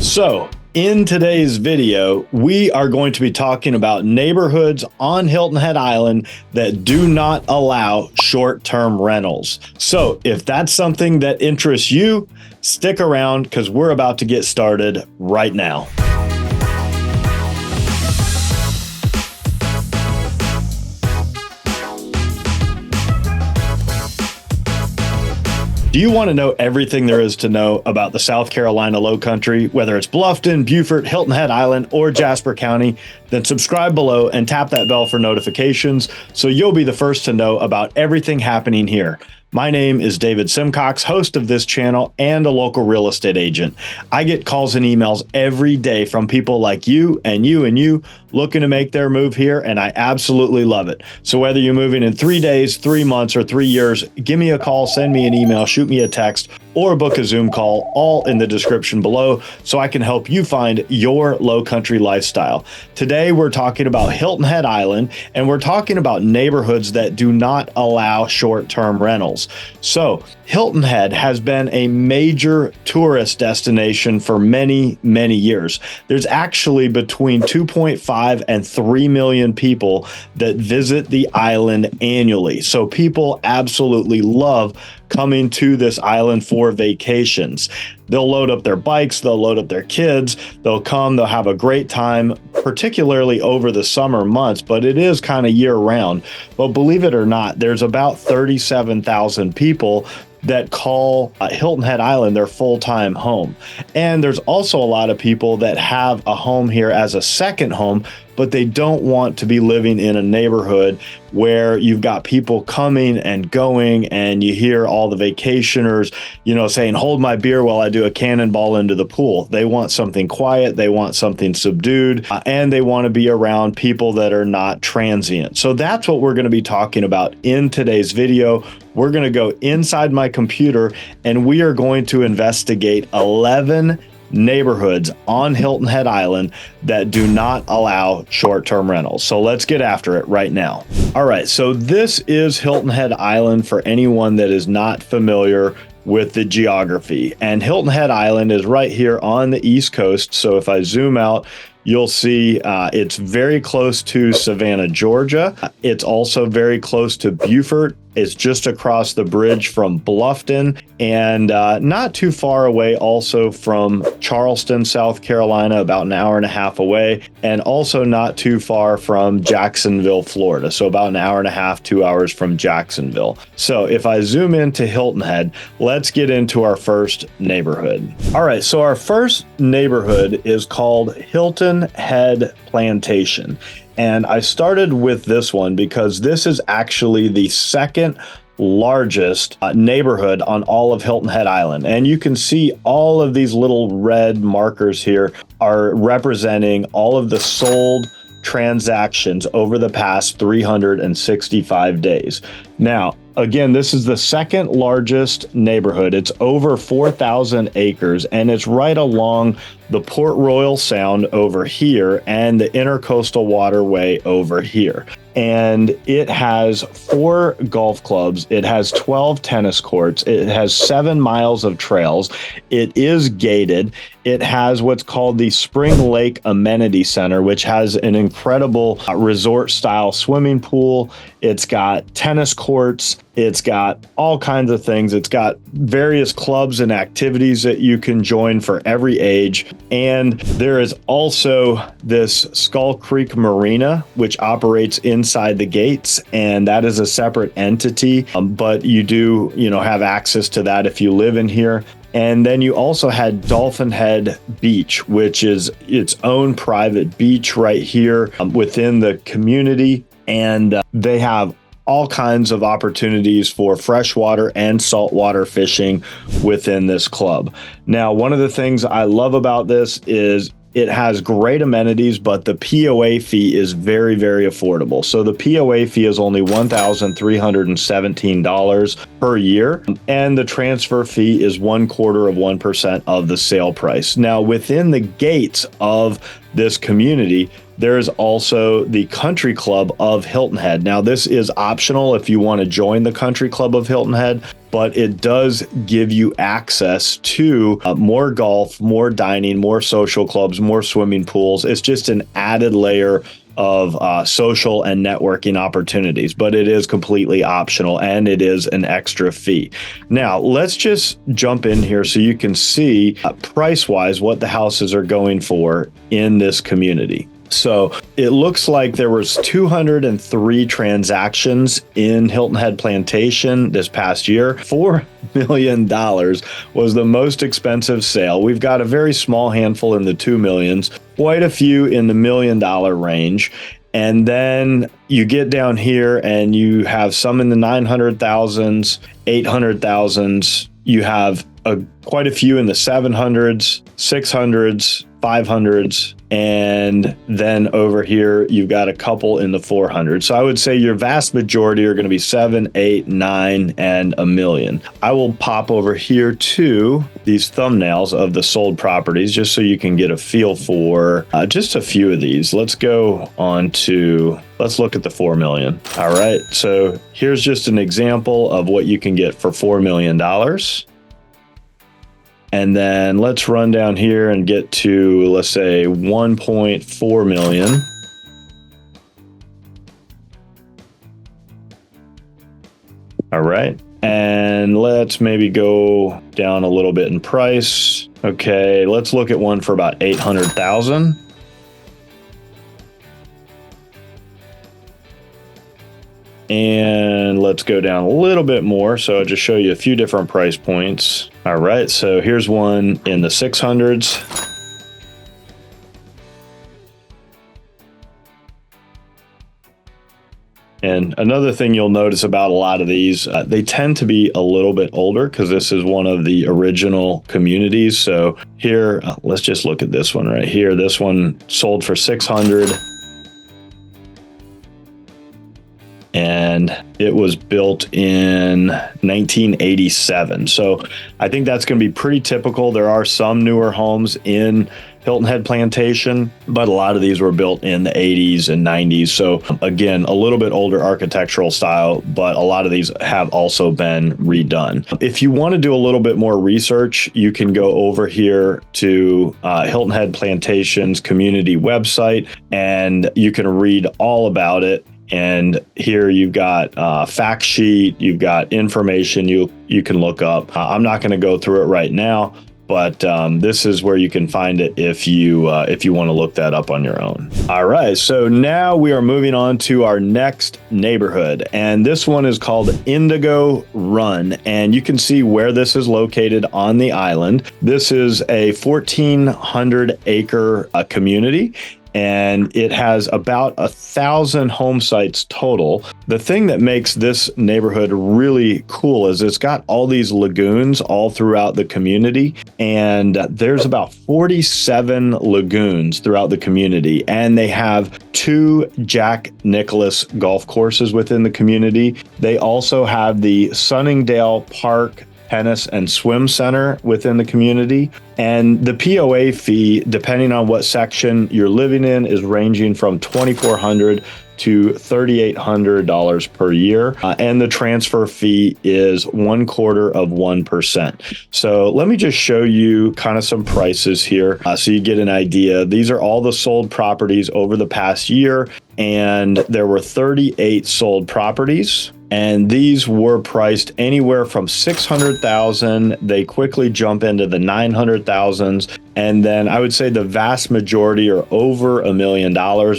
So, in today's video, we are going to be talking about neighborhoods on Hilton Head Island that do not allow short-term rentals. So, if that's something that interests you, stick around because we're about to get started right now. Do you want to know everything there is to know about the South Carolina Lowcountry, whether it's Bluffton, Buford, Hilton Head Island, or Jasper County? Then subscribe below and tap that bell for notifications so you'll be the first to know about everything happening here. My name is David Simcox, host of this channel and a local real estate agent. I get calls and emails every day from people like you and you and you looking to make their move here, and I absolutely love it. So whether you're moving in 3 days, 3 months, or 3 years, give me a call, send me an email, shoot me a text, or book a Zoom call, all in the description below, so I can help you find your low country lifestyle. Today, we're talking about Hilton Head Island, and we're talking about neighborhoods that do not allow short-term rentals. So Hilton Head has been a major tourist destination for many, many years. There's actually between 2.5 and 3 million people that visit the island annually. So people absolutely love coming to this island for vacations. They'll load up their bikes, they'll load up their kids, they'll come, they'll have a great time, particularly over the summer months, but it is kind of year round. But believe it or not, there's about 37,000 people that call Hilton Head Island their full-time home. And there's also a lot of people that have a home here as a second home, but they don't want to be living in a neighborhood where you've got people coming and going and you hear all the vacationers, saying, hold my beer while I do a cannonball into the pool. They want something quiet, they want something subdued, and they want to be around people that are not transient. So that's what we're going to be talking about in today's video. We're going to go inside my computer and we are going to investigate 11 neighborhoods on Hilton Head Island that do not allow short-term rentals. So let's get after it right now. All right, so this is Hilton Head Island for anyone that is not familiar with the geography. And Hilton Head Island is right here on the East Coast. So if I zoom out, you'll see it's very close to Savannah, Georgia. It's also very close to Buford. It's just across the bridge from Bluffton and not too far away also from Charleston, South Carolina, about an hour and a half away, and also not too far from Jacksonville, Florida. So about an hour and a half, 2 hours from Jacksonville. So if I zoom into Hilton Head, let's get into our first neighborhood. All right, so our first neighborhood is called Hilton Head Plantation. And I started with this one because this is actually the second largest neighborhood on all of Hilton Head Island. And you can see all of these little red markers here are representing all of the sold transactions over the past 365 days. Now, again, this is the second largest neighborhood. It's over 4,000 acres and it's right along the Port Royal Sound over here and the Intercoastal Waterway over here. And it has 4 golf clubs. It has 12 tennis courts. It has 7 miles of trails. It is gated. It has what's called the Spring Lake Amenity Center, which has an incredible resort style swimming pool. It's got tennis courts. It's got all kinds of things. It's got various clubs and activities that you can join for every age. And there is also this Skull Creek Marina, which operates inside the gates. And that is a separate entity. But you do, have access to that if you live in here. And then you also had Dolphin Head Beach, which is its own private beach right here within the community. And they have all kinds of opportunities for freshwater and saltwater fishing within this club. Now, one of the things I love about this is it has great amenities, but the POA fee is very, very affordable. So the POA fee is only $1,317 per year, and the transfer fee is 1/4% of the sale price. Now, within the gates of this community, there is also the Country Club of Hilton Head. Now, this is optional if you want to join the Country Club of Hilton Head, but it does give you access to more golf, more dining, more social clubs, more swimming pools. It's just an added layer of social and networking opportunities, but it is completely optional and it is an extra fee. Now, let's just jump in here so you can see price-wise what the houses are going for in this community. So it looks like there was 203 transactions in Hilton Head Plantation this past year. $4 million was the most expensive sale. We've got a very small handful in the 2 millions, quite a few in the $1 million range. And then you get down here and you have some in the 900,000s, 800,000s. You have quite a few in the 700s, 600s, 500s, and then over here you've got a couple in the 400s. So I would say your vast majority are going to be 7, 8, 9, and $1 million. I will pop over here to these thumbnails of the sold properties just so you can get a feel for just a few of these. Let's go on to, let's look at the 4 million. All right, so here's just an example of what you can get for $4 million. And then let's run down here and get to, let's say, 1.4 million. All right. And let's maybe go down a little bit in price. Okay, let's look at one for about 800,000. And let's go down a little bit more. So I'll just show you a few different price points. All right, so here's one in the 600s. And another thing you'll notice about a lot of these, they tend to be a little bit older because this is one of the original communities. So here, let's just look at this one right here. This one sold for 600. And it was built in 1987. So I think that's going to be pretty typical. There are some newer homes in Hilton Head Plantation, but a lot of these were built in the 80s and 90s. So again, a little bit older architectural style, but a lot of these have also been redone. If you want to do a little bit more research, you can go over here to Hilton Head Plantation's community website, and you can read all about it. And here you've got a fact sheet, you've got information you can look up. I'm not going to go through it right now, but this is where you can find it if you want to look that up on your own. All right, so now we are moving on to our next neighborhood, and this one is called Indigo Run, and you can see where this is located on the island. This is a 1,400 acre community, and it has about 1,000 home sites total. The thing that makes this neighborhood really cool is it's got all these lagoons all throughout the community, and there's about 47 lagoons throughout the community, and they have 2 Jack Nicklaus golf courses within the community. They also have the Sunningdale Park tennis and swim center within the community. And the POA fee, depending on what section you're living in, is ranging from $2,400 to $3,800 per year. And the transfer fee is 0.25%. So let me just show you kind of some prices here so you get an idea. These are all the sold properties over the past year, and there were 38 sold properties. And these were priced anywhere from $600,000. They quickly jump into the $900,000s. And then I would say the vast majority are over $1 million,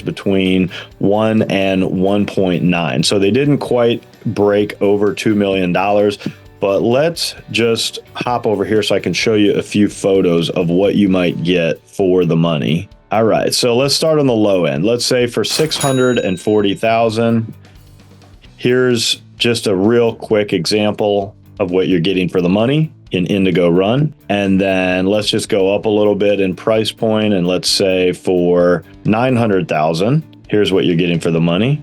between 1 and 1.9. So they didn't quite break over $2 million. But let's just hop over here so I can show you a few photos of what you might get for the money. All right, so let's start on the low end. Let's say for $640,000. Here's just a real quick example of what you're getting for the money in Indigo Run. And then let's just go up a little bit in price point, and let's say for $900,000, here's what you're getting for the money.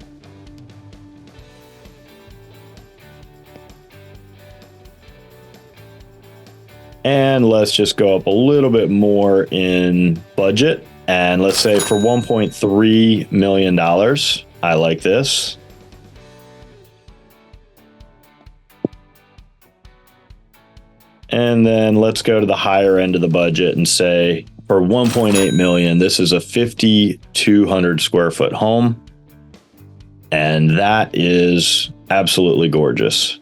And let's just go up a little bit more in budget, and let's say for $1.3 million. I like this. And then let's go to the higher end of the budget and say for 1.8 million, this is a 5,200 square foot home. And that is absolutely gorgeous.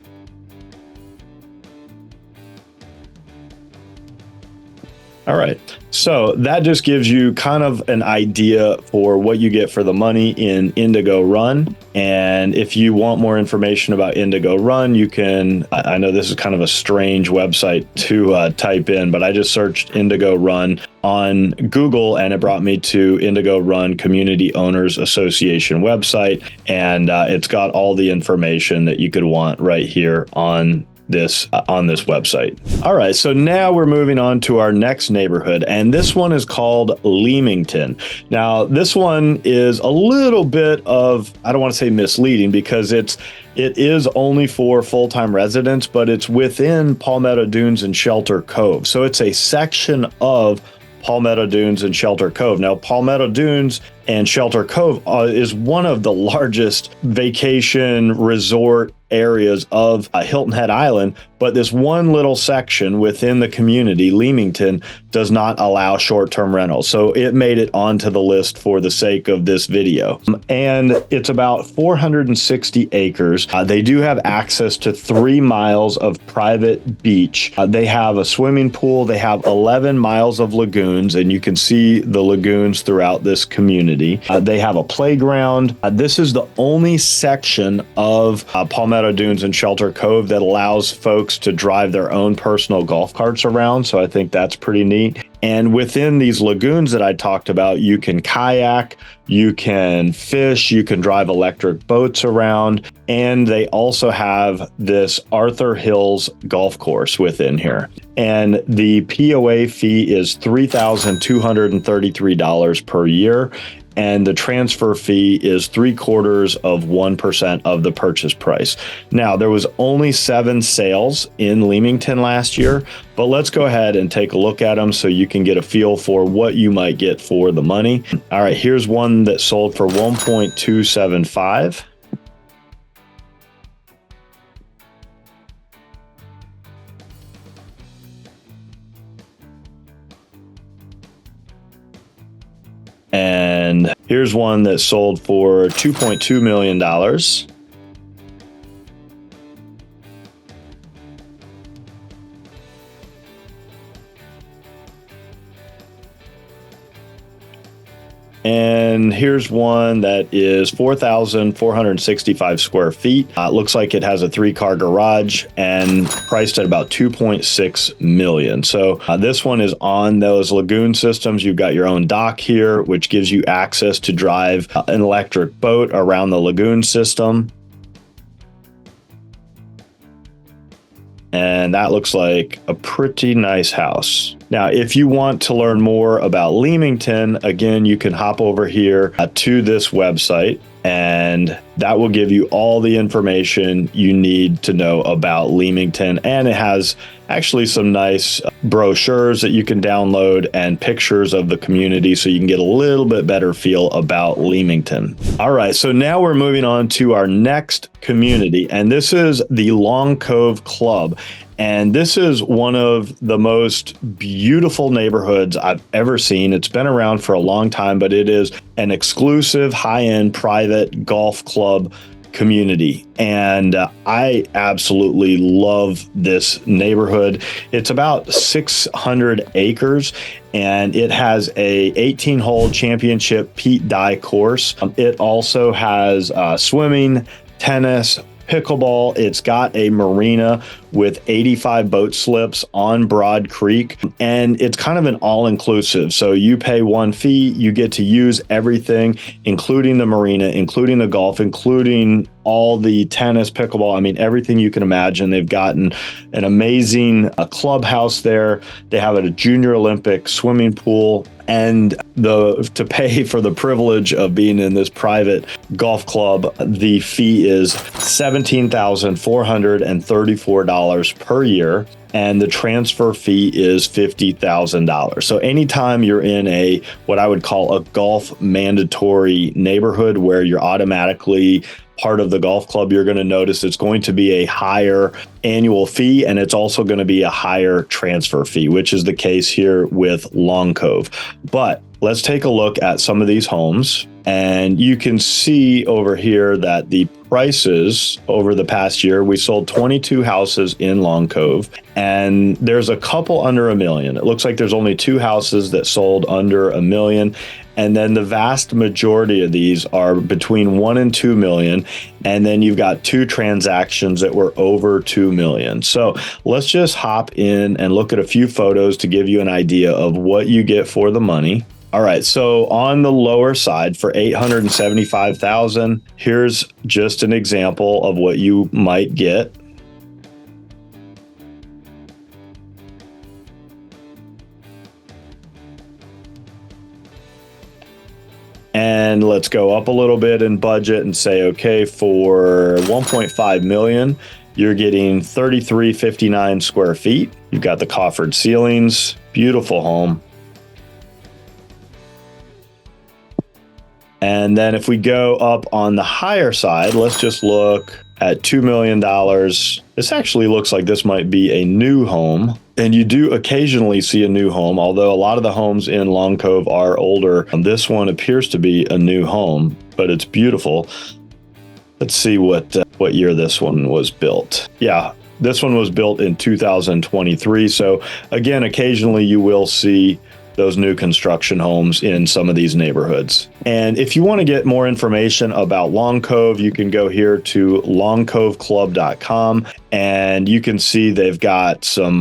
All right. So that just gives you kind of an idea for what you get for the money in Indigo Run. And if you want more information about Indigo Run, you can, I know this is kind of a strange website to type in, but I just searched Indigo Run on Google and it brought me to Indigo Run Community Owners Association website. And it's got all the information that you could want right here on this website. All right, so now we're moving on to our next neighborhood, and this one is called Leamington. Now, this one is a little bit of, I don't want to say misleading, because it is only for full-time residents, but it's within Palmetto Dunes and Shelter Cove. So it's a section of Palmetto Dunes and Shelter Cove. Now, Palmetto Dunes and Shelter Cove is one of the largest vacation resort areas of Hilton Head Island, but this one little section within the community, Leamington, does not allow short-term rentals. So it made it onto the list for the sake of this video. And it's about 460 acres. They do have access to 3 miles of private beach. They have a swimming pool. They have 11 miles of lagoons, and you can see the lagoons throughout this community. They have a playground. This is the only section of Palmetto Dunes and Shelter Cove that allows folks to drive their own personal golf carts around. So I think that's pretty neat. And within these lagoons that I talked about, you can kayak, you can fish, you can drive electric boats around. And they also have this Arthur Hills golf course within here. And the POA fee is $3,233 per year. And the transfer fee is 0.75% of the purchase price. Now, there was only 7 sales in Leamington last year, but let's go ahead and take a look at them so you can get a feel for what you might get for the money. All right, here's one that sold for 1.275. And here's one that sold for $2.2 million. And here's one that is 4,465 square feet. Looks like it has a 3-car garage and priced at about 2.6 million. So this one is on those lagoon systems. You've got your own dock here, which gives you access to drive an electric boat around the lagoon system. And that looks like a pretty nice house. Now, if you want to learn more about Leamington, again, you can hop over here to this website, and that will give you all the information you need to know about Leamington. And it has actually some nice brochures that you can download and pictures of the community so you can get a little bit better feel about Leamington. All right, so now we're moving on to our next community, and this is the Long Cove Club. And this is one of the most beautiful neighborhoods I've ever seen. It's been around for a long time, but it is an exclusive, high-end, private golf club community. And I absolutely love this neighborhood. It's about 600 acres, and it has a 18-hole championship Pete Dye course. It also has swimming, tennis, pickleball. It's got a marina with 85 boat slips on Broad Creek, and it's kind of an all-inclusive. So you pay one fee, you get to use everything, including the marina, including the golf, including all the tennis, pickleball. I mean, everything you can imagine. They've gotten an amazing clubhouse there. They have a junior Olympic swimming pool, and to pay for the privilege of being in this private golf club, the fee is $17,434 per year, and the transfer fee is $50,000. So anytime you're in what I would call a golf mandatory neighborhood where you're automatically part of the golf club, you're going to notice it's going to be a higher annual fee, and it's also going to be a higher transfer fee, which is the case here with Long Cove. But let's take a look at some of these homes, and you can see over here that the prices over the past year, we sold 22 houses in Long Cove, and there's a couple under $1 million. It looks like there's only 2 houses that sold under $1 million. And then the vast majority of these are between $1 and $2 million. And then you've got 2 transactions that were over $2 million. So let's just hop in and look at a few photos to give you an idea of what you get for the money. All right, so on the lower side for $875,000, here's just an example of what you might get. And let's go up a little bit in budget and say, okay, for $1.5 million, you're getting 3359 square feet. You've got the coffered ceilings, beautiful home. And then if we go up on the higher side, let's just look at $2 million. This actually looks like this might be a new home. And you do occasionally see a new home, although a lot of the homes in Long Cove are older. This one appears to be a new home, but it's beautiful. Let's see what year this one was built. Yeah, this one was built in 2023. So again, occasionally you will see those new construction homes in some of these neighborhoods. And if you want to get more information about Long Cove, you can go here to longcoveclub.com, and you can see they've got some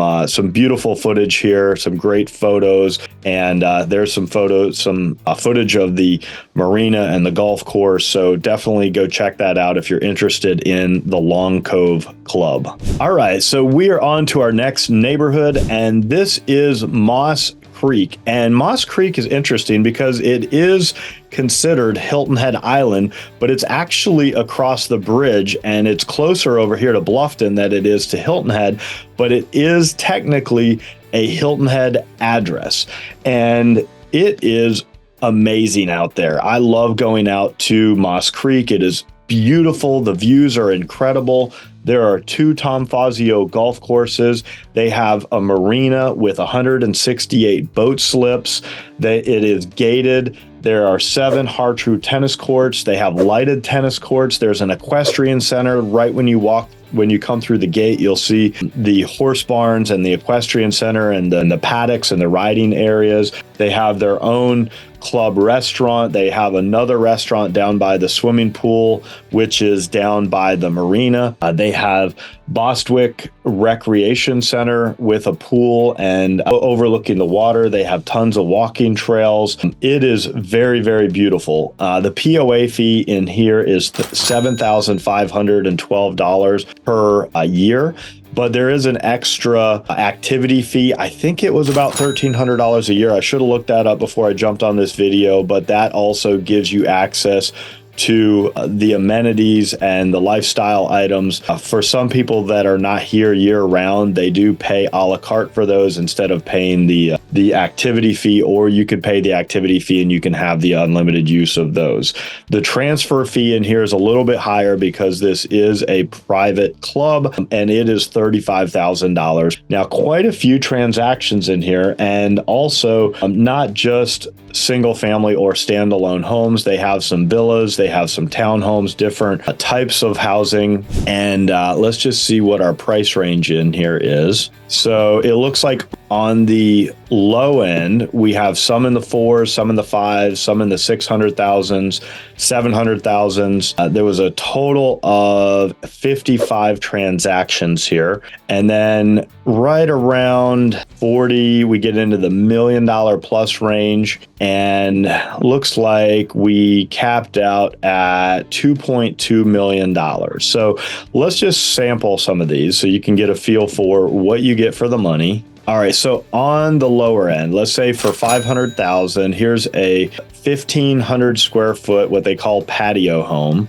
beautiful footage here, some great photos, and there's some footage of the marina and the golf course. So definitely go check that out if you're interested in the Long Cove Club. All right, so we are on to our next neighborhood, and this is Moss Creek. And Moss Creek is interesting because it is considered Hilton Head Island, but it's actually across the bridge, and it's closer over here to Bluffton than it is to Hilton Head, but it is technically a Hilton Head address, and it is amazing out there. I love going out to Moss Creek. It is beautiful. The views are incredible. There are 2 Tom Fazio golf courses. They have a marina with 168 boat slips. It is gated. There are 7 Hartrue tennis courts. They have lighted tennis courts. There's an equestrian center right when you come through the gate. You'll see the horse barns and the equestrian center and the paddocks and the riding areas. They have their own club restaurant. They have another restaurant down by the swimming pool, which is down by the marina. They have Bostwick Recreation Center with a pool and overlooking the water. They have tons of walking trails. It is very, very beautiful. The POA fee in here is $7,512 per year. But there is an extra activity fee. I think it was about $1,300 a year. I should have looked that up before I jumped on this video, but that also gives you access to the amenities and the lifestyle items. For some people that are not here year round, they do pay a la carte for those instead of paying the activity fee, or you could pay the activity fee and you can have the unlimited use of those. The transfer fee in here is a little bit higher because this is a private club, and it is $35,000. Now, quite a few transactions in here, and also not just single family or standalone homes. They have some villas, they have some townhomes, different types of housing. And let's just see what our price range in here is. So it looks like on the low end, we have some in the 4s, some in the 5s, some in the 600,000s, 700,000s. There was a total of 55 transactions here. And then right around 40, we get into the $1 million plus range. And looks like we capped out at $2.2 million. So let's just sample some of these so you can get a feel for what you get for the money. All right, so on the lower end, let's say for $500,000, here's a 1,500 square foot, what they call patio home.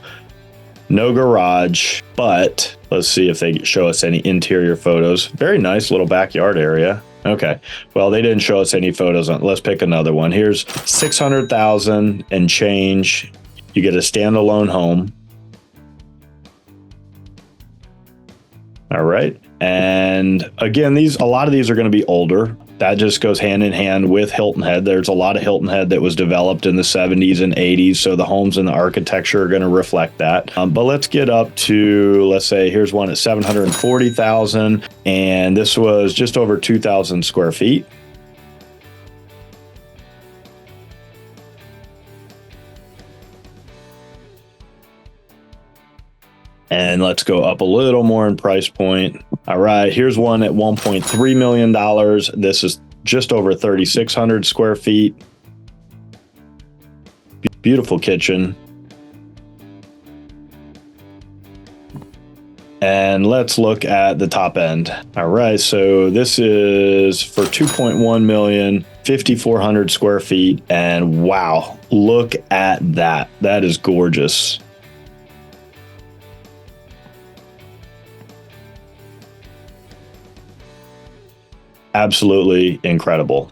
No garage, but let's see if they show us any interior photos. Very nice little backyard area. Okay, well, they didn't show us any photos on. Let's pick another one. Here's 600,000 and change. You get a standalone home. All right. And again, a lot of these are going to be older. That just goes hand in hand with Hilton Head. There's a lot of Hilton Head that was developed in the 70s and 80s. So the homes and the architecture are going to reflect that. But let's get up to, let's say, here's one at 740,000. And this was just over 2,000 square feet. And let's go up a little more in price point. All right, here's one at $1.3 million. This is just over 3,600 square feet. Beautiful kitchen. And let's look at the top end. All right, so this is for 2.1 million, 5,400 square feet. And wow, look at that. That is gorgeous. Absolutely incredible.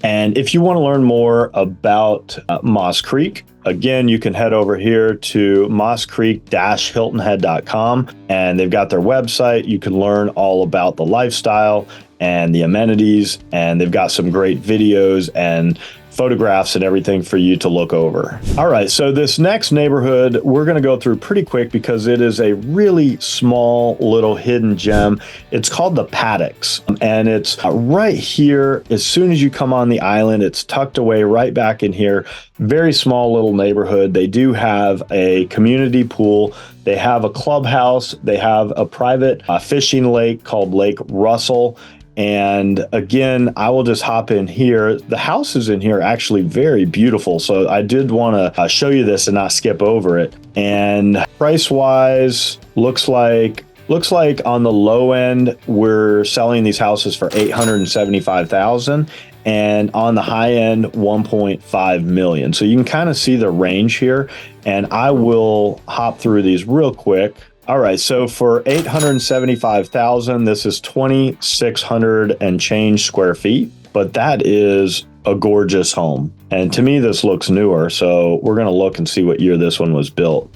And if you want to learn more about Moss Creek, again, you can head over here to mosscreek-hiltonhead.com, and they've got their website. You can learn all about the lifestyle and the amenities, and they've got some great videos and photographs and everything for you to look over. All right, so this next neighborhood we're going to go through pretty quick because it is a really small little hidden gem. It's called the Paddocks, and it's right here. As soon as you come on the island, it's tucked away right back in here. Very small little neighborhood. They do have a community pool. They have a clubhouse. They have a private fishing lake called Lake Russell. And again, I will just hop in here. The houses in here are actually very beautiful. So I did want to show you this and not skip over it. And price wise, looks like on the low end, we're selling these houses for $875,000. And on the high end, 1.5 million. So you can kind of see the range here. And I will hop through these real quick. All right, so for $875,000, this is 2,600 and change square feet, but that is a gorgeous home. And to me, this looks newer, so we're going to look and see what year this one was built.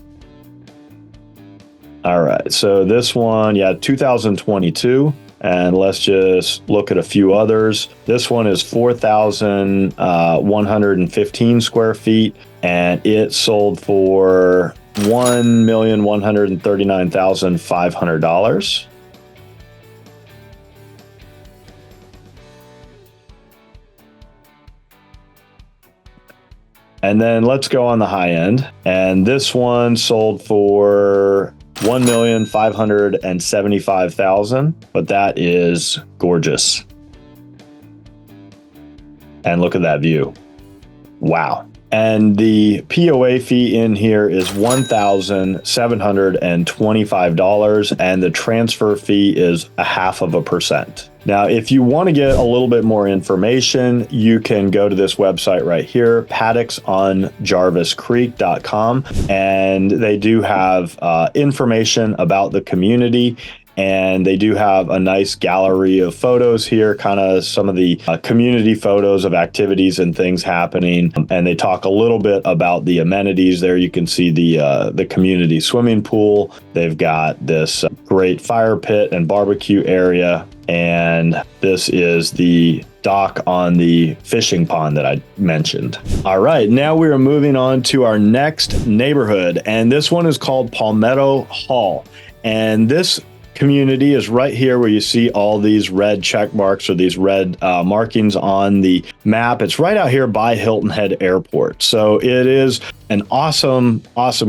All right, so this one, 2022. And let's just look at a few others. This one is 4,115 square feet, and it sold for $1,139,500. And then let's go on the high end. And this one sold for $1,575,000, but that is gorgeous. And look at that view. Wow. And the POA fee in here is $1,725, and the transfer fee is 0.5%. Now, if you want to get a little bit more information, you can go to this website right here, paddocksonjarviscreek.com, and they do have information about the community. And they do have a nice gallery of photos here, kind of some of the community photos of activities and things happening. And they talk a little bit about the amenities there. You can see the community swimming pool. They've got this great fire pit and barbecue area. And this is the dock on the fishing pond that I mentioned. All right, now we are moving on to our next neighborhood. And this one is called Palmetto Hall. And this community is right here where you see all these red check marks or these red markings on the map. It's right out here by Hilton Head Airport. So it is an awesome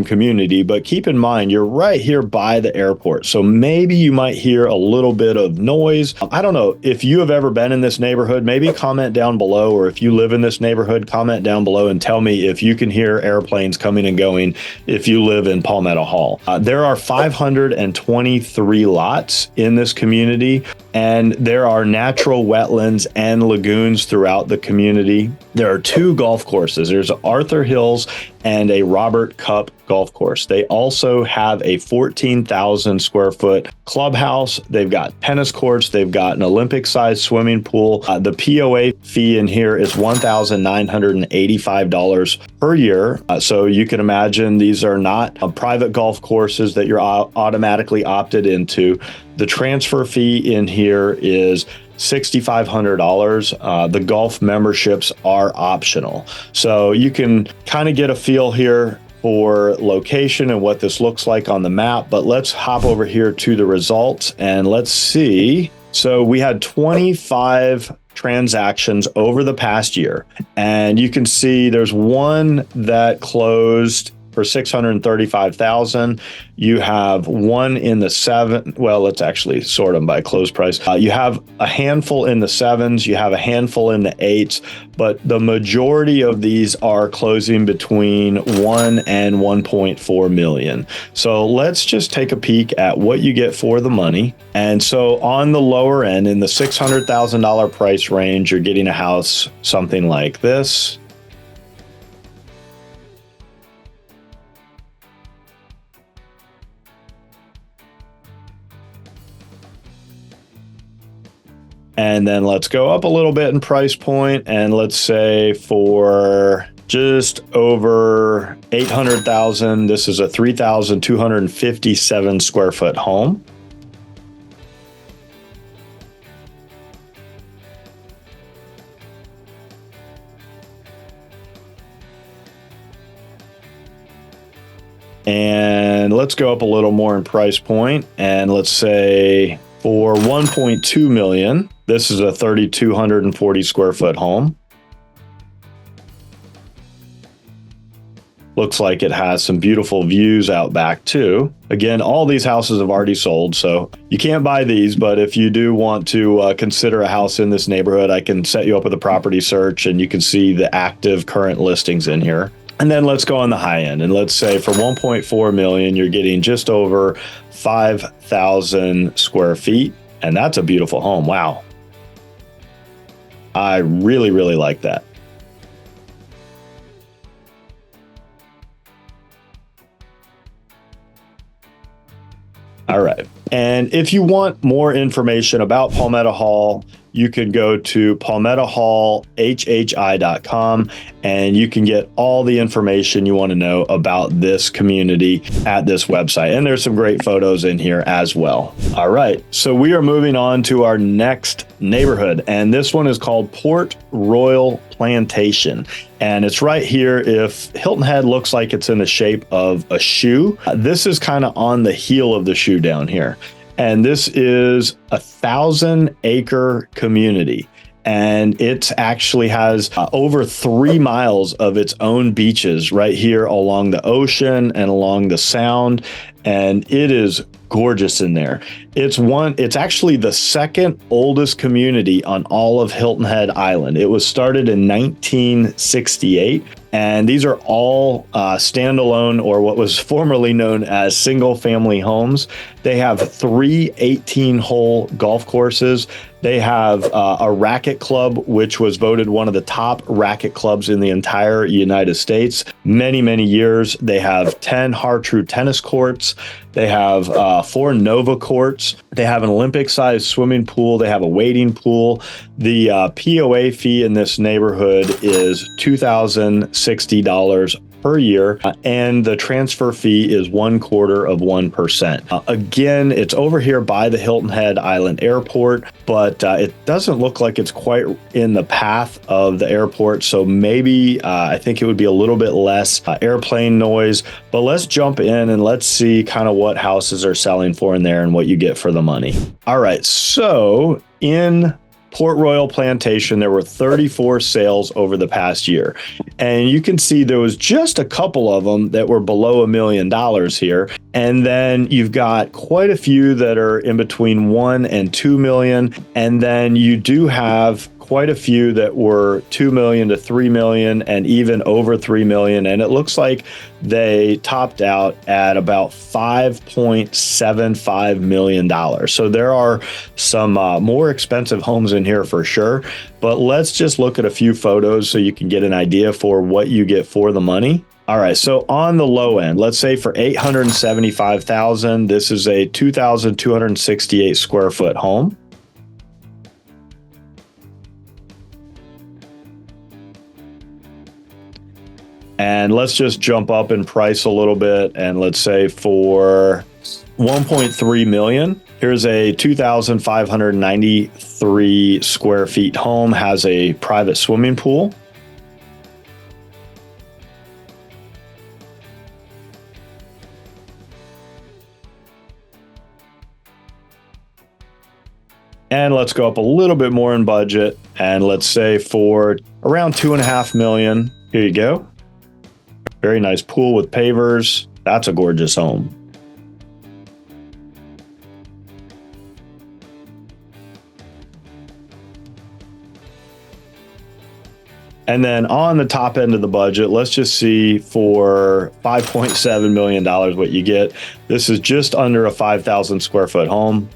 community, but keep in mind, you're right here by the airport. So maybe you might hear a little bit of noise. I don't know if you have ever been in this neighborhood, maybe comment down below, or if you live in this neighborhood, comment down below and tell me if you can hear airplanes coming and going if you live in Palmetto Hall. There are 523 lots in this community. And there are natural wetlands and lagoons throughout the community. There are 2 golf courses. There's Arthur Hills and a Robert Cup golf course. They also have a 14,000 square foot clubhouse. They've got tennis courts. They've got an Olympic-sized swimming pool. The POA fee in here is $1,985 per year. So you can imagine these are not private golf courses that you're automatically opted into. The transfer fee in here is $6,500. The golf memberships are optional. So you can kind of get a feel here for location and what this looks like on the map, but let's hop over here to the results and let's see. So we had 25 transactions over the past year, and you can see there's one that closed for $635,000. You have one in the 7. Well, let's actually sort them by close price. You have a handful in the 7s. You have a handful in the 8s, but the majority of these are closing between 1 and 1.4 million. So let's just take a peek at what you get for the money. And so on the lower end, in the $600,000 price range, you're getting a house something like this. And then let's go up a little bit in price point, and let's say for just over $800,000, this is a 3,257 square foot home. And let's go up a little more in price point, and let's say for 1.2 million, this is a 3,240 square foot home. Looks like it has some beautiful views out back too. Again, all these houses have already sold, so you can't buy these, but if you do want to consider a house in this neighborhood, I can set you up with a property search and you can see the active current listings in here. And then let's go on the high end, and let's say for 1.4 million, you're getting just over 5,000 square feet, and that's a beautiful home. Wow. I really, really like that. All right. And if you want more information about Palmetto Hall, you can go to palmettohallhhi.com and you can get all the information you want to know about this community at this website. And there's some great photos in here as well. All right, so we are moving on to our next neighborhood, and this one is called Port Royal Plantation. And it's right here. If Hilton Head looks like it's in the shape of a shoe, this is kind of on the heel of the shoe down here. And this is a 1,000-acre community. And it actually has over 3 miles of its own beaches right here along the ocean and along the sound. And it is gorgeous in there. It's actually the second oldest community on all of Hilton Head Island. It was started in 1968. And these are all standalone, or what was formerly known as single family homes. They have 3 18-hole golf courses. They have a racket club, which was voted one of the top racket clubs in the entire United States. Many, many years. They have 10 Hartrue tennis courts. They have 4 Nova courts. They have an Olympic-sized swimming pool. They have a wading pool. The POA fee in this neighborhood is $2,060 per year, and the transfer fee is 0.25%. Again, it's over here by the Hilton Head Island Airport, but it doesn't look like it's quite in the path of the airport, so maybe I think it would be a little bit less airplane noise. But let's jump in and let's see kind of what houses are selling for in there and what you get for the money. All right, so in Port Royal Plantation, there were 34 sales over the past year. And you can see there was just a couple of them that were below $1 million here. And then you've got quite a few that are in between 1 and 2 million. And then you do have quite a few that were 2 million to 3 million and even over 3 million. And it looks like they topped out at about $5.75 million. So there are some more expensive homes in here for sure. But let's just look at a few photos so you can get an idea for what you get for the money. All right, so on the low end, let's say for $875,000, this is a 2,268 square foot home. And let's just jump up in price a little bit, and let's say for 1.3 million, here's a 2,593 square feet home, has a private swimming pool. And let's go up a little bit more in budget, and let's say for around 2.5 million, here you go. Very nice pool with pavers. That's a gorgeous home. And then on the top end of the budget, let's just see for $5.7 million what you get. This is just under a 5,000 square foot home.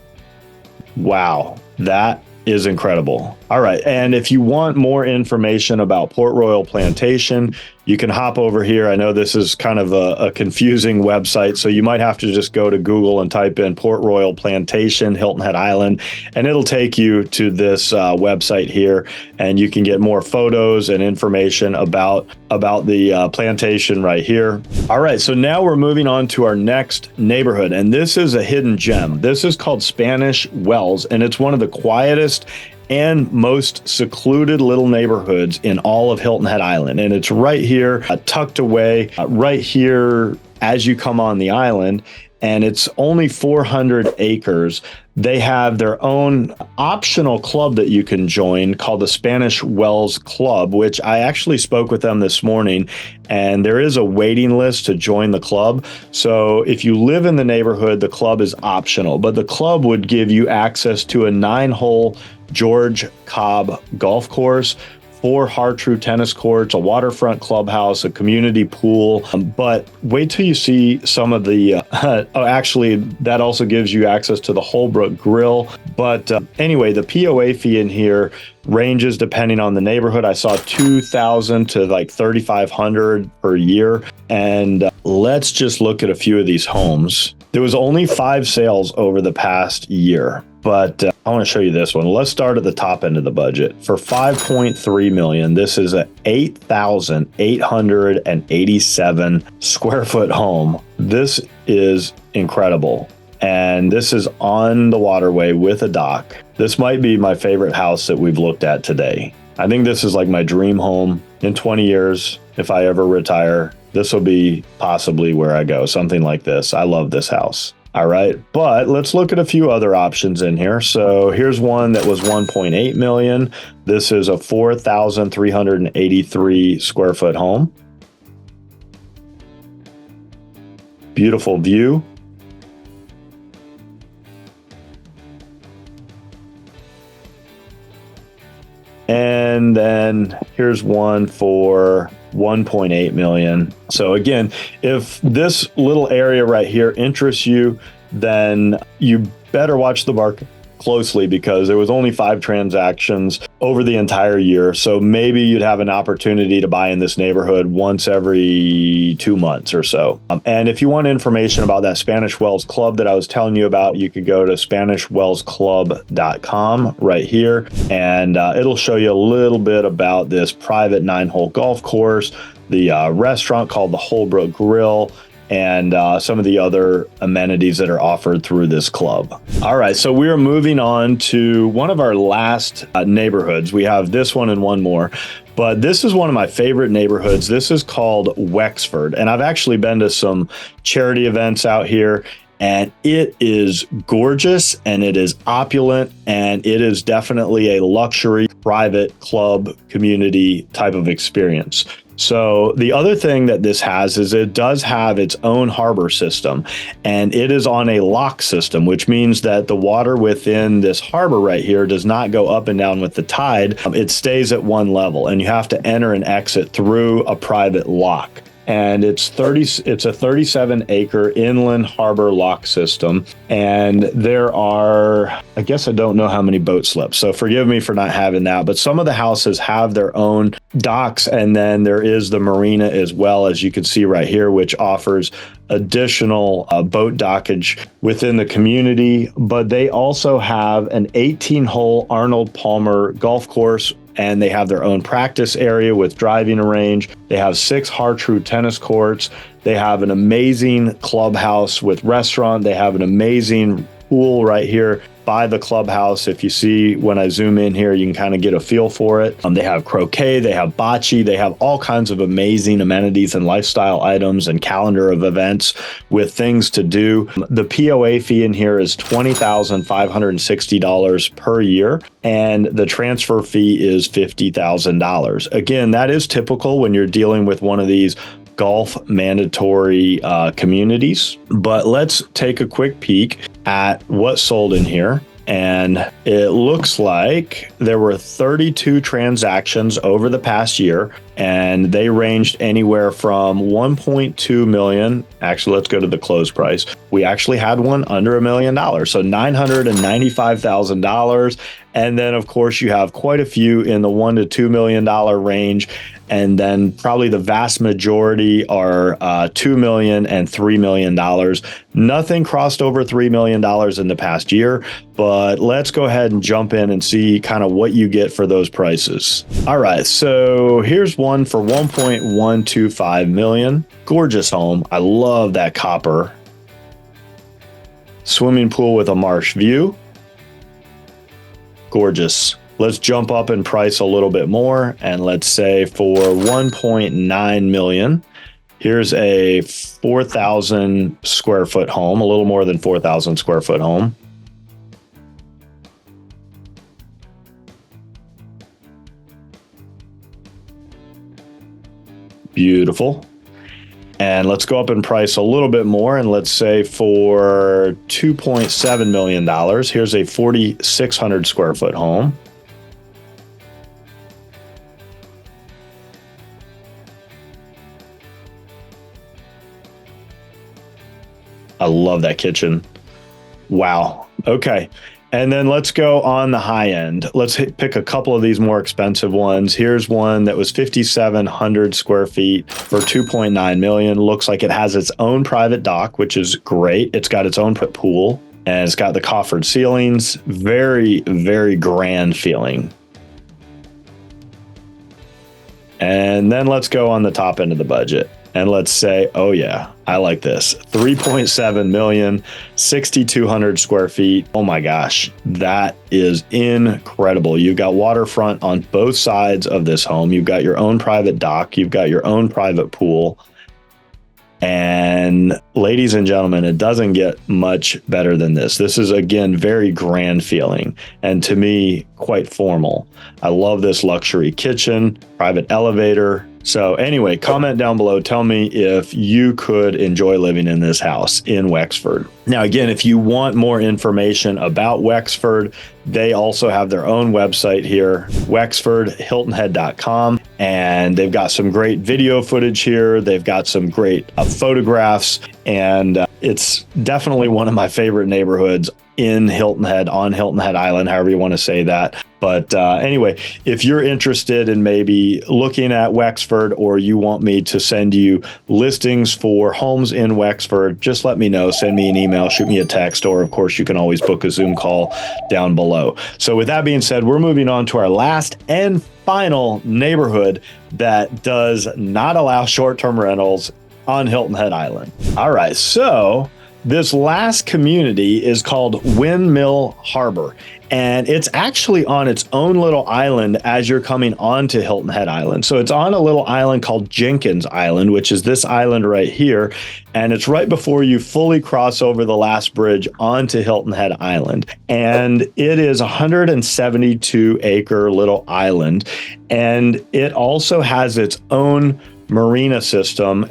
Wow, that is incredible. All right, and if you want more information about Port Royale Plantation, you can hop over here. I know this is kind of a confusing website, so you might have to just go to Google and type in Port Royale Plantation, Hilton Head Island, and it'll take you to this website here, and you can get more photos and information about the plantation right here. All right, so now we're moving on to our next neighborhood, and this is a hidden gem. This is called Spanish Wells, and it's one of the quietest and most secluded little neighborhoods in all of Hilton Head Island. And it's right here, tucked away, right here as you come on the island. And it's only 400 acres. They have their own optional club that you can join called the Spanish Wells Club, which I actually spoke with them this morning. And there is a waiting list to join the club. So if you live in the neighborhood, the club is optional, but the club would give you access to a 9-hole George Cobb golf course, 4 Hartrue tennis courts, a waterfront clubhouse, a community pool. But wait till you see some of the, actually, that also gives you access to the Holbrook Grill. But anyway, the POA fee in here ranges depending on the neighborhood. I saw $2,000 to like $3,500 per year. And let's just look at a few of these homes. There was only 5 sales over the past year. But I want to show you this one. Let's start at the top end of the budget. For $5.3 million, this is an 8,887 square foot home. This is incredible. And this is on the waterway with a dock. This might be my favorite house that we've looked at today. I think this is like my dream home. In 20 years, if I ever retire, this will be possibly where I go, something like this. I love this house. All right, but let's look at a few other options in here. So here's one that was 1.8 million. This is a 4,383 square foot home. Beautiful view. And then here's one for 1.8 million. So again, if this little area right here interests you, then you better watch the market closely because there was only 5 transactions over the entire year. So maybe you'd have an opportunity to buy in this neighborhood once every 2 months or so. And if you want information about that Spanish Wells Club that I was telling you about, you could go to SpanishWellsClub.com right here, and it'll show you a little bit about this private 9-hole golf course, the restaurant called the Holbrook Grill, and some of the other amenities that are offered through this club. All right, so we're moving on to one of our last neighborhoods. We have this one and one more, but this is one of my favorite neighborhoods. This is called Wexford, and I've actually been to some charity events out here, and it is gorgeous, and it is opulent, and it is definitely a luxury private club community type of experience. So the other thing that this has is it does have its own harbor system, and it is on a lock system, which means that the water within this harbor right here does not go up and down with the tide. It stays at one level, and you have to enter and exit through a private lock. And it's a 37-acre inland harbor lock system. And there are, I guess I don't know how many boat slips, so forgive me for not having that. But some of the houses have their own docks, and then there is the marina as well, as you can see right here, which offers additional boat dockage within the community. But they also have an 18-hole Arnold Palmer golf course, and they have their own practice area with driving range. They have 6 Hartrue tennis courts. They have an amazing clubhouse with restaurant. They have an amazing pool right here by the clubhouse. If you see when I zoom in here, you can kind of get a feel for it. They have croquet, they have bocce, they have all kinds of amazing amenities and lifestyle items and calendar of events with things to do. The POA fee in here is $20,560 per year, and the transfer fee is $50,000. Again, that is typical when you're dealing with one of these golf mandatory communities. But let's take a quick peek at what sold in here. And it looks like there were 32 transactions over the past year, and they ranged anywhere from 1.2 million. Actually, let's go to the close price. We actually had one under $1 million, so $995,000. And then, of course, you have quite a few in the $1 to $2 million range. And then probably the vast majority are $2 million and $3 million. Nothing crossed over $3 million in the past year, but let's go ahead and jump in and see kind of what you get for those prices. All right, so here's one for $1.125 million. Gorgeous home. I love that copper. Swimming pool with a marsh view. Gorgeous. Let's jump up in price a little bit more, and let's say for $1.9 million, here's a 4,000 square foot home, a little more than 4,000 square foot home. Beautiful. And let's go up in price a little bit more, and let's say for $2.7 million, here's a 4,600 square foot home. I love that kitchen. Wow. Okay. And then let's go on the high end. Let's pick a couple of these more expensive ones. Here's one that was 5,700 square feet for $2.9 million. Looks like it has its own private dock, which is great. It's got its own pool, and it's got the coffered ceilings. Very, very grand feeling. And then let's go on the top end of the budget. And let's say, oh yeah, I like this. 3.7 million, 6,200 square feet. Oh my gosh, that is incredible. You've got waterfront on both sides of this home. You've got your own private dock. You've got your own private pool. And ladies and gentlemen, it doesn't get much better than this. This is, again, very grand feeling, and to me, quite formal. I love this luxury kitchen, private elevator. So anyway, comment down below. Tell me if you could enjoy living in this house in Wexford. Now, again, if you want more information about Wexford, they also have their own website here, wexfordhiltonhead.com. And they've got some great video footage here. They've got some great photographs. And it's definitely one of my favorite neighborhoods in Hilton Head, on Hilton Head Island, however you want to say that. But anyway, if you're interested in maybe looking at Wexford, or you want me to send you listings for homes in Wexford, just let me know. Send me an email, shoot me a text, or of course, you can always book a Zoom call down below. So with that being said, we're moving on to our last and final neighborhood that does not allow short-term rentals on Hilton Head Island. All right, so This last community is called Windmill Harbor, and it's actually on its own little island as you're coming onto Hilton Head Island. So it's on a little island called Jenkins Island, which is this island right here, and it's right before you fully cross over the last bridge onto Hilton Head Island. And it is a 172-acre little island, and it also has its own marina system,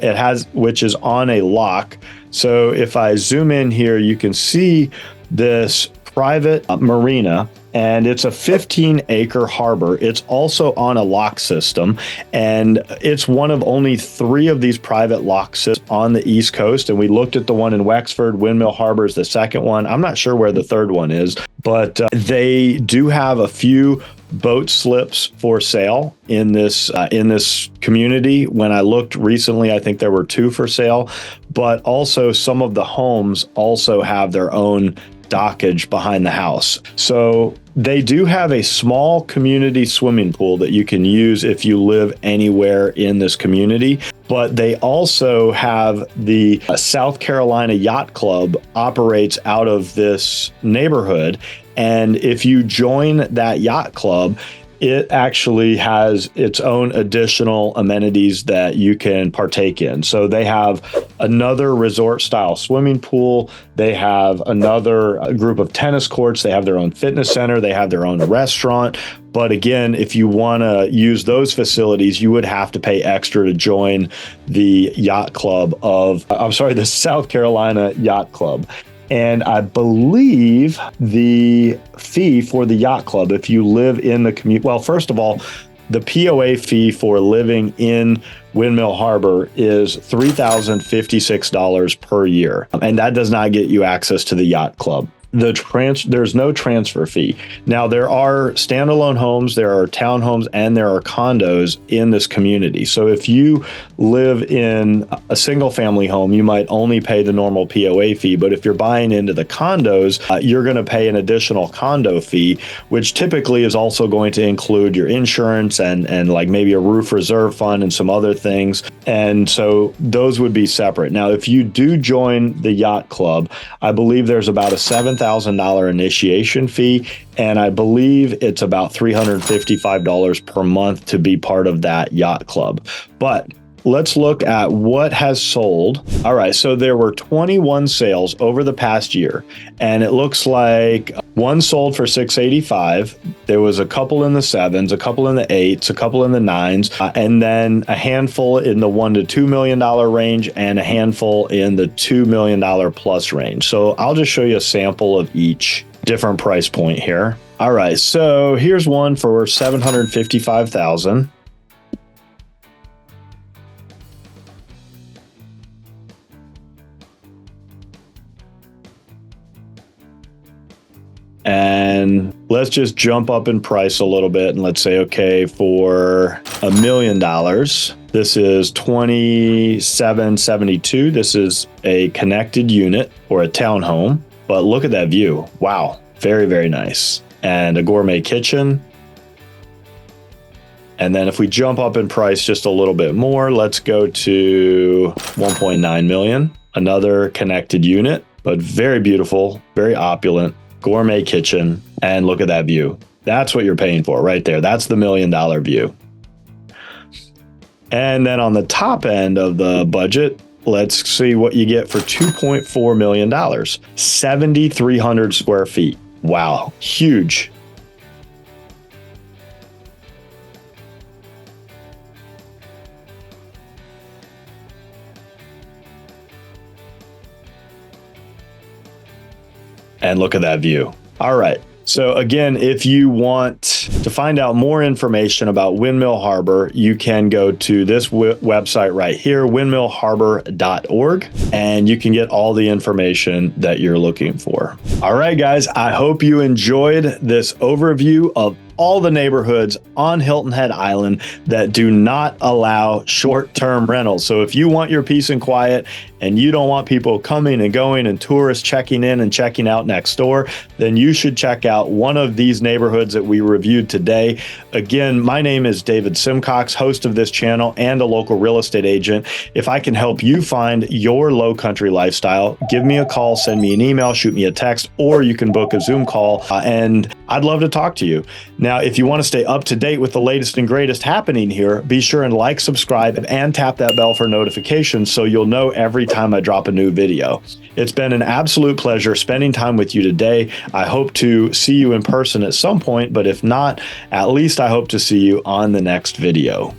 which is on a lock. So if I zoom in here, you can see this private marina, and it's a 15-acre harbor. It's also on a lock system, and it's one of only 3 of these private lock systems on the East Coast. And we looked at the one in Wexford. Windmill Harbor is the second one. I'm not sure where the third one is, but they do have a few boat slips for sale in this community. When I looked recently, I think there were 2 for sale, but also some of the homes also have their own dockage behind the house. So they do have a small community swimming pool that you can use if you live anywhere in this community. But they also have the South Carolina Yacht Club operates out of this neighborhood. And if you join that yacht club, it actually has its own additional amenities that you can partake in. So they have another resort style swimming pool. They have another group of tennis courts. They have their own fitness center. They have their own restaurant. But again, if you want to use those facilities, you would have to pay extra to join the the South Carolina Yacht Club. And I believe the fee for the yacht club, if you live in the community, well, first of all, the POA fee for living in Windmill Harbor is $3,056 per year. And that does not get you access to the yacht club. There's no transfer fee. Now, there are standalone homes, there are townhomes, and there are condos in this community. So if you live in a single family home, you might only pay the normal POA fee. But if you're buying into the condos, you're going to pay an additional condo fee, which typically is also going to include your insurance and like maybe a roof reserve fund and some other things. And so those would be separate. Now, if you do join the yacht club, I believe there's about a $7,000 initiation fee, and I believe it's about $355 per month to be part of that yacht club. But let's look at what has sold. All right, so there were 21 sales over the past year, and it looks like one sold for $685. There was a couple in the 7s, a couple in the 8s, a couple in the 9s, and then a handful in the $1 to $2 million range, and a handful in the $2 million plus range. So I'll just show you a sample of each different price point here. All right, so here's one for $755,000. And let's just jump up in price a little bit, and let's say, okay, for $1 million, this is $2,772. This is a connected unit or a townhome, but look at that view. Wow, very, very nice. And a gourmet kitchen. And then if we jump up in price just a little bit more, let's go to $1.9 million. Another connected unit, but very beautiful, very opulent. Gourmet kitchen, and look at that view. That's what you're paying for right there. That's the $1 million view. And then on the top end of the budget, let's see what you get for $2.4 million, 7,300 square feet. Wow, huge. And look at that view. All right. So again, if you want to find out more information about Windmill Harbor, you can go to this website right here, windmillharbor.org, and you can get all the information that you're looking for. All right, guys, I hope you enjoyed this overview of all the neighborhoods on Hilton Head Island that do not allow short-term rentals. So if you want your peace and quiet and you don't want people coming and going and tourists checking in and checking out next door, then you should check out one of these neighborhoods that we reviewed today. Again, my name is David Simcox, host of this channel and a local real estate agent. If I can help you find your low country lifestyle, give me a call, send me an email, shoot me a text, or you can book a Zoom call, and I'd love to talk to you. Now, if you want to stay up to date with the latest and greatest happening here, be sure and like, subscribe, and tap that bell for notifications so you'll know every time I drop a new video. It's been an absolute pleasure spending time with you today. I hope to see you in person at some point, but if not, at least I hope to see you on the next video.